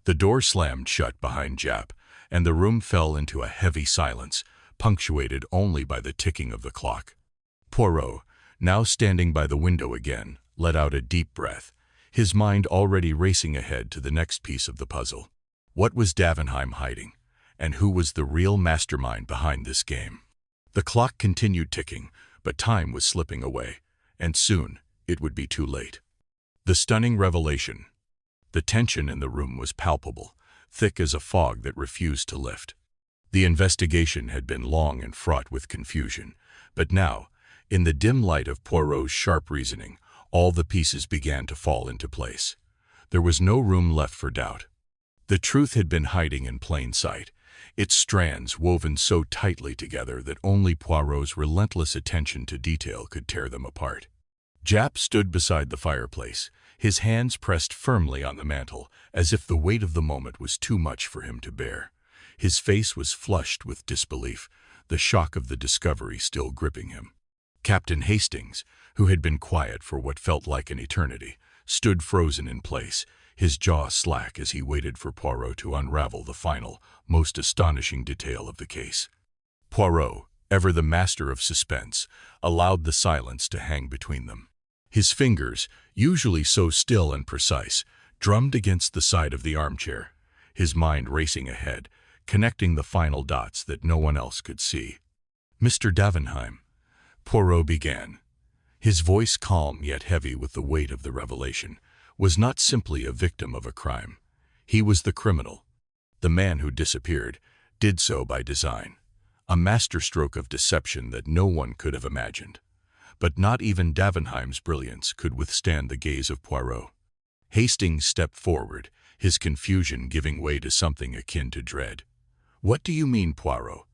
The door slammed shut behind Japp, and the room fell into a heavy silence, punctuated only by the ticking of the clock. Poirot, now standing by the window again, let out a deep breath, his mind already racing ahead to the next piece of the puzzle. What was Davenheim hiding, and who was the real mastermind behind this game? The clock continued ticking, but time was slipping away, and soon it would be too late. The stunning revelation. The tension in the room was palpable, thick as a fog that refused to lift. The investigation had been long and fraught with confusion, but now, in the dim light of Poirot's sharp reasoning, all the pieces began to fall into place. There was no room left for doubt. The truth had been hiding in plain sight, its strands woven so tightly together that only Poirot's relentless attention to detail could tear them apart. Japp stood beside the fireplace, his hands pressed firmly on the mantel, as if the weight of the moment was too much for him to bear. His face was flushed with disbelief, the shock of the discovery still gripping him. Captain Hastings, who had been quiet for what felt like an eternity, stood frozen in place, his jaw slack as he waited for Poirot to unravel the final, most astonishing detail of the case. Poirot, ever the master of suspense, allowed the silence to hang between them. His fingers, usually so still and precise, drummed against the side of the armchair, his mind racing ahead, connecting the final dots that no one else could see. "Mr. Davenheim," Poirot began. His voice, calm yet heavy with the weight of the revelation, was not simply a victim of a crime. He was the criminal. The man who disappeared did so by design, a masterstroke of deception that no one could have imagined. But not even Davenheim's brilliance could withstand the gaze of Poirot. Hastings stepped forward, his confusion giving way to something akin to dread. "What do you mean, Poirot?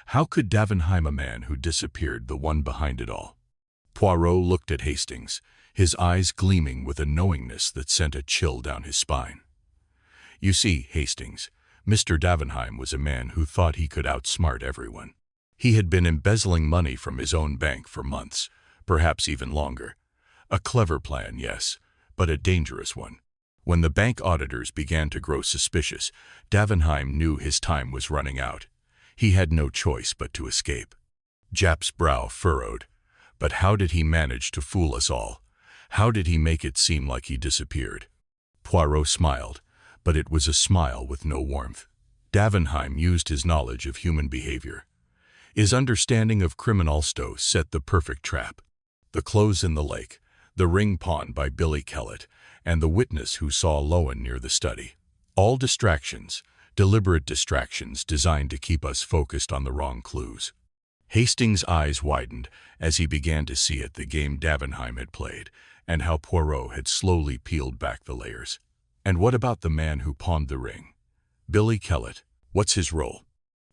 How could Davenheim, a man who disappeared, the one behind it all?" Poirot looked at Hastings, his eyes gleaming with a knowingness that sent a chill down his spine. "You see, Hastings, Mr. Davenheim was a man who thought he could outsmart everyone. He had been embezzling money from his own bank for months, perhaps even longer. A clever plan, yes, but a dangerous one. When the bank auditors began to grow suspicious, Davenheim knew his time was running out. He had no choice but to escape." Japp's brow furrowed. But how did he manage to fool us all? How did he make it seem like he disappeared? Poirot smiled, but it was a smile with no warmth. Davenheim used his knowledge of human behavior. His understanding of criminalsto set the perfect trap. The clothes in the lake, the ring pawned by Billy Kellett, and the witness who saw Lowen near the study. All distractions, deliberate distractions designed to keep us focused on the wrong clues. Hastings' eyes widened as he began to see it, the game Davenheim had played, and how Poirot had slowly peeled back the layers. "And what about the man who pawned the ring? Billy Kellett, what's his role?"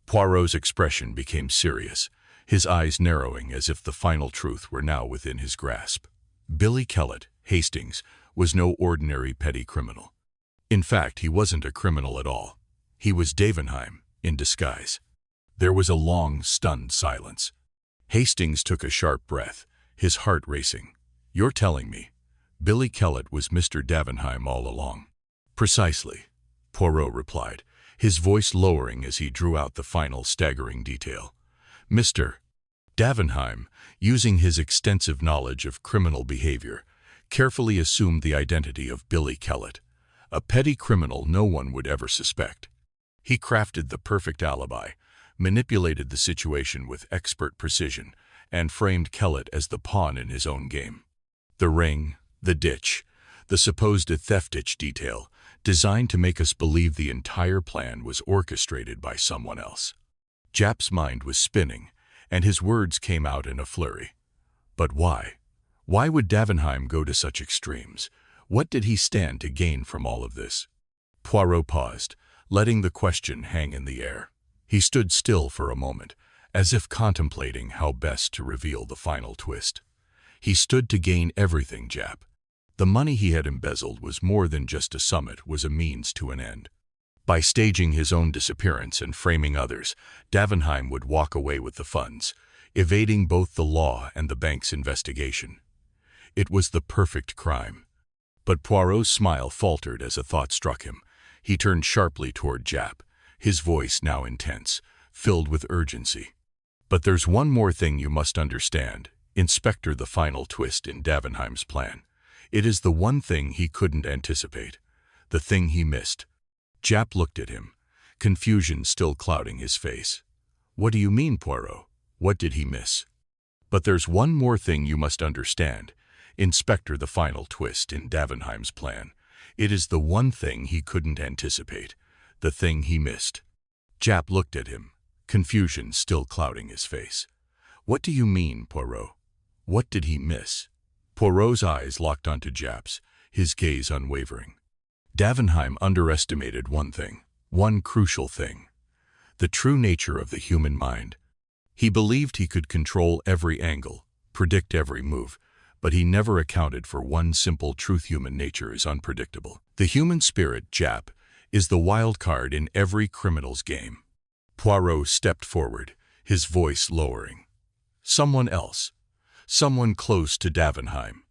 Poirot's expression became serious, his eyes narrowing as if the final truth were now within his grasp. Billy Kellett, Hastings, was no ordinary petty criminal. In fact, he wasn't a criminal at all. He was Davenheim, in disguise. There was a long, stunned silence. Hastings took a sharp breath, his heart racing. "You're telling me Billy Kellett was Mr. Davenheim all along?" "Precisely," Poirot replied, his voice lowering as he drew out the final staggering detail. "Mr. Davenheim, using his extensive knowledge of criminal behavior, carefully assumed the identity of Billy Kellett, a petty criminal no one would ever suspect. He crafted the perfect alibi, manipulated the situation with expert precision, and framed Kellett as the pawn in his own game. The ring, the ditch, the supposed theft-itch detail, designed to make us believe the entire plan was orchestrated by someone else. Jap's mind was spinning, and his words came out in a flurry. But why? Why would Davenheim go to such extremes? What did he stand to gain from all of this? Poirot paused, letting the question hang in the air. He stood still for a moment, as if contemplating how best to reveal the final twist. He stood to gain everything, Jap. The money he had embezzled was more than just a sum, it was a means to an end. By staging his own disappearance and framing others, Davenheim would walk away with the funds, evading both the law and the bank's investigation. It was the perfect crime. But Poirot's smile faltered as a thought struck him. He turned sharply toward Jap, his voice now intense, filled with urgency. "But there's one more thing you must understand, Inspector, the final twist in Davenheim's plan. It is the one thing he couldn't anticipate, the thing he missed." Jap looked at him, confusion still clouding his face. "What do you mean, Poirot? What did he miss?" "But there's one more thing you must understand, Inspector, the final twist in Davenheim's plan. It is the one thing he couldn't anticipate, the thing he missed." Jap looked at him, confusion still clouding his face. "What do you mean, Poirot? What did he miss?" Poirot's eyes locked onto Jap's, his gaze unwavering. Davenheim underestimated one thing, one crucial thing: the true nature of the human mind. He believed he could control every angle, predict every move, but he never accounted for one simple truth: human nature is unpredictable. The human spirit, Jap, is the wild card in every criminal's game. Poirot stepped forward, his voice lowering. "Someone else. Someone close to Davenheim.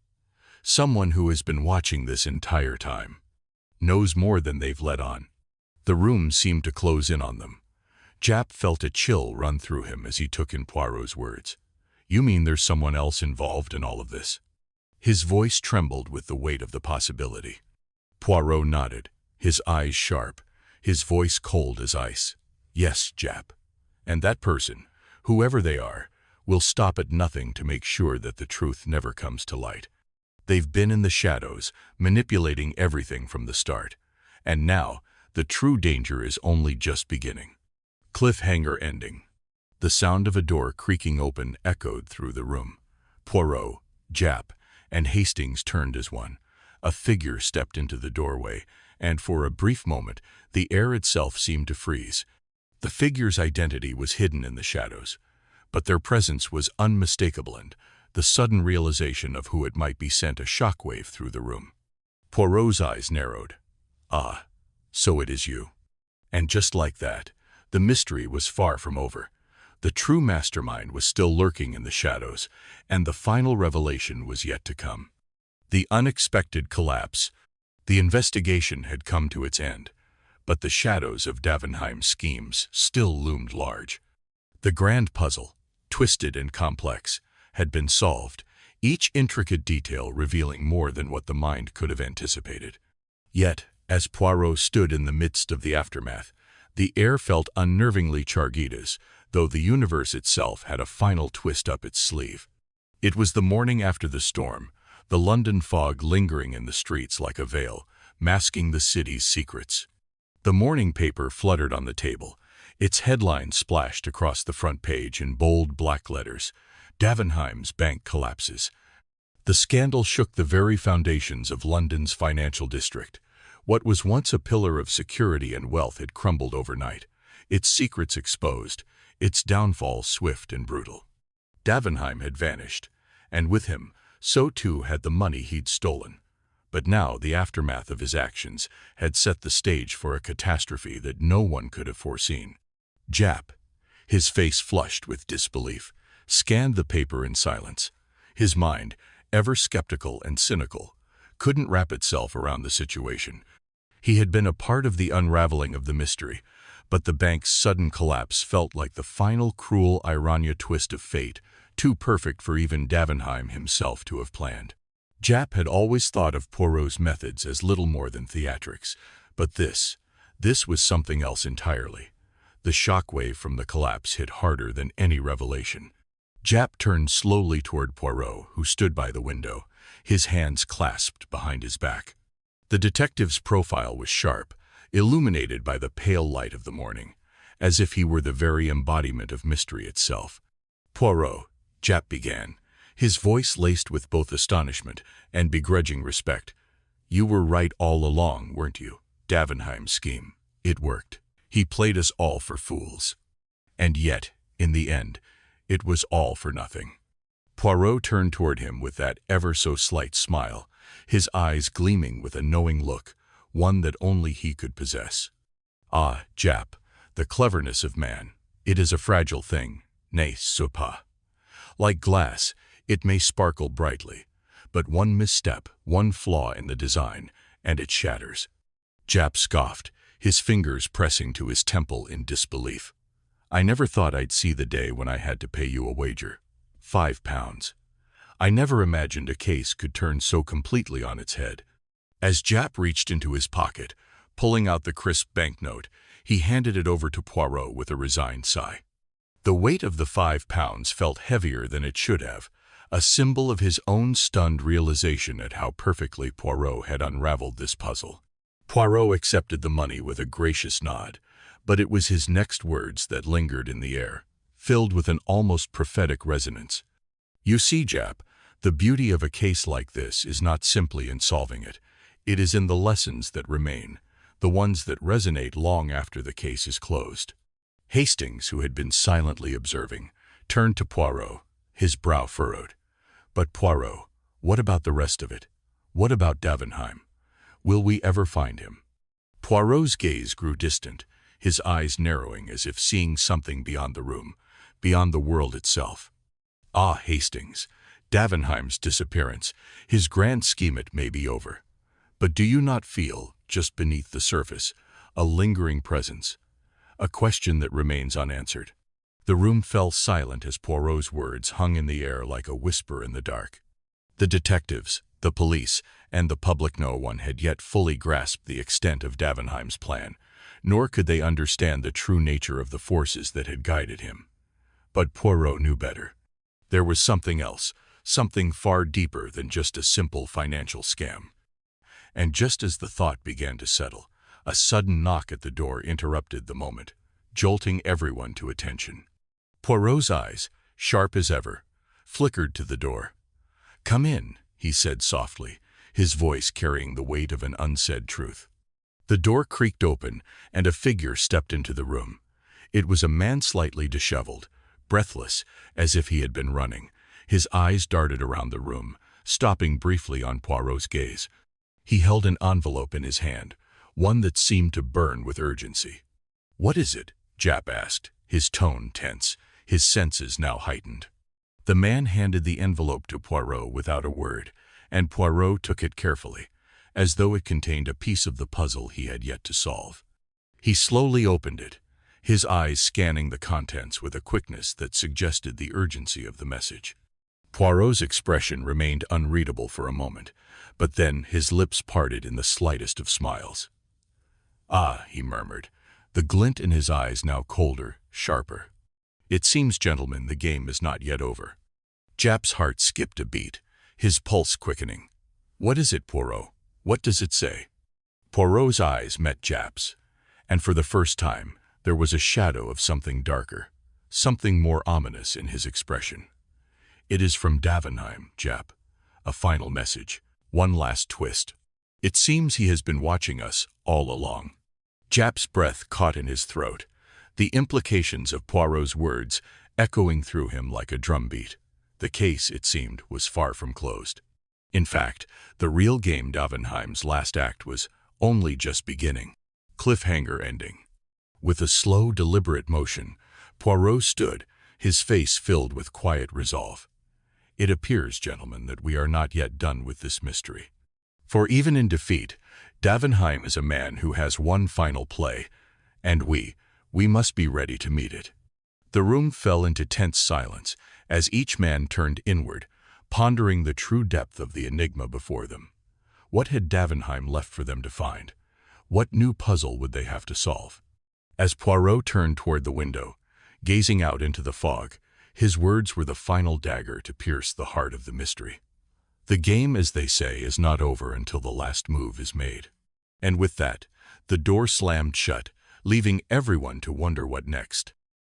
Someone who has been watching this entire time. Knows more than they've let on." The room seemed to close in on them. Jap felt a chill run through him as he took in Poirot's words. "You mean there's someone else involved in all of this?" His voice trembled with the weight of the possibility. Poirot nodded, his eyes sharp, his voice cold as ice. "Yes, Jap. And that person, whoever they are, will stop at nothing to make sure that the truth never comes to light. They've been in the shadows, manipulating everything from the start. And now, the true danger is only just beginning." Cliffhanger ending. The sound of a door creaking open echoed through the room. Poirot, Jap, and Hastings turned as one. A figure stepped into the doorway, and for a brief moment, the air itself seemed to freeze. The figure's identity was hidden in the shadows, but their presence was unmistakable, and the sudden realization of who it might be sent a shockwave through the room. Poirot's eyes narrowed. "Ah, so it is you." And just like that, the mystery was far from over. The true mastermind was still lurking in the shadows, and the final revelation was yet to come. The unexpected collapse. The investigation had come to its end, but the shadows of Davenheim's schemes still loomed large. The grand puzzle, twisted and complex, had been solved, each intricate detail revealing more than what the mind could have anticipated. Yet, as Poirot stood in the midst of the aftermath, the air felt unnervingly Chargita's, though the universe itself had a final twist up its sleeve. It was the morning after the storm, the London fog lingering in the streets like a veil, masking the city's secrets. The morning paper fluttered on the table, its headline splashed across the front page in bold black letters: "Davenheim's bank collapses." The scandal shook the very foundations of London's financial district. What was once a pillar of security and wealth had crumbled overnight, its secrets exposed, its downfall swift and brutal. Davenheim had vanished, and with him, so too had the money he'd stolen. But now the aftermath of his actions had set the stage for a catastrophe that no one could have foreseen. Jap, his face flushed with disbelief, scanned the paper in silence. His mind, ever skeptical and cynical, couldn't wrap itself around the situation. He had been a part of the unraveling of the mystery, but the bank's sudden collapse felt like the final cruel ironic twist of fate, too perfect for even Davenheim himself to have planned. Jap had always thought of Poirot's methods as little more than theatrics, but this was something else entirely. The shockwave from the collapse hit harder than any revelation. Jap turned slowly toward Poirot, who stood by the window, his hands clasped behind his back. The detective's profile was sharp, illuminated by the pale light of the morning, as if he were the very embodiment of mystery itself. "Poirot," Japp began, his voice laced with both astonishment and begrudging respect. "You were right all along, weren't you? Davenheim's scheme. It worked. He played us all for fools. And yet, in the end, it was all for nothing." Poirot turned toward him with that ever-so-slight smile, his eyes gleaming with a knowing look, one that only he could possess. "Ah, Japp, the cleverness of man. It is a fragile thing, n'est-ce pas? Like glass, it may sparkle brightly, but one misstep, one flaw in the design, and it shatters." Japp scoffed, his fingers pressing to his temple in disbelief. "I never thought I'd see the day when I had to pay you a wager. £5. I never imagined a case could turn so completely on its head." As Japp reached into his pocket, pulling out the crisp banknote, he handed it over to Poirot with a resigned sigh. The weight of the £5 felt heavier than it should have, a symbol of his own stunned realization at how perfectly Poirot had unraveled this puzzle. Poirot accepted the money with a gracious nod, but it was his next words that lingered in the air, filled with an almost prophetic resonance. "You see, Japp, the beauty of a case like this is not simply in solving it. It is in the lessons that remain, the ones that resonate long after the case is closed." Hastings, who had been silently observing, turned to Poirot, his brow furrowed. "But Poirot, what about the rest of it? What about Davenheim? Will we ever find him?" Poirot's gaze grew distant, his eyes narrowing as if seeing something beyond the room, beyond the world itself. "Ah, Hastings, Davenheim's disappearance, his grand scheme, it may be over. But do you not feel, just beneath the surface, a lingering presence? A question that remains unanswered." The room fell silent as Poirot's words hung in the air like a whisper in the dark. The detectives, the police, and the public, no one had yet fully grasped the extent of Davenheim's plan, nor could they understand the true nature of the forces that had guided him. But Poirot knew better. There was something else, something far deeper than just a simple financial scam. And just as the thought began to settle, a sudden knock at the door interrupted the moment, jolting everyone to attention. Poirot's eyes, sharp as ever, flickered to the door. "Come in," he said softly, his voice carrying the weight of an unsaid truth. The door creaked open, and a figure stepped into the room. It was a man slightly disheveled, breathless, as if he had been running. His eyes darted around the room, stopping briefly on Poirot's gaze. He held an envelope in his hand, one that seemed to burn with urgency. "What is it?" Japp asked, his tone tense, his senses now heightened. The man handed the envelope to Poirot without a word, and Poirot took it carefully, as though it contained a piece of the puzzle he had yet to solve. He slowly opened it, his eyes scanning the contents with a quickness that suggested the urgency of the message. Poirot's expression remained unreadable for a moment, but then his lips parted in the slightest of smiles. "Ah," he murmured, the glint in his eyes now colder, sharper. "It seems, gentlemen, the game is not yet over." Japp's heart skipped a beat, his pulse quickening. "What is it, Poirot? What does it say?" Poirot's eyes met Japp's, and for the first time there was a shadow of something darker, something more ominous in his expression. "It is from Davenheim, Japp. A final message, one last twist. It seems he has been watching us all along." Japp's breath caught in his throat, the implications of Poirot's words echoing through him like a drumbeat. The case, it seemed, was far from closed. In fact, the real game, Davenheim's last act, was only just beginning. Cliffhanger ending. With a slow, deliberate motion, Poirot stood, his face filled with quiet resolve. "It appears, gentlemen, that we are not yet done with this mystery. For even in defeat, Davenheim is a man who has one final play, and we must be ready to meet it." The room fell into tense silence as each man turned inward, pondering the true depth of the enigma before them. What had Davenheim left for them to find? What new puzzle would they have to solve? As Poirot turned toward the window, gazing out into the fog, his words were the final dagger to pierce the heart of the mystery. The game, as they say, is not over until the last move is made. And with that, the door slammed shut, leaving everyone to wonder what next.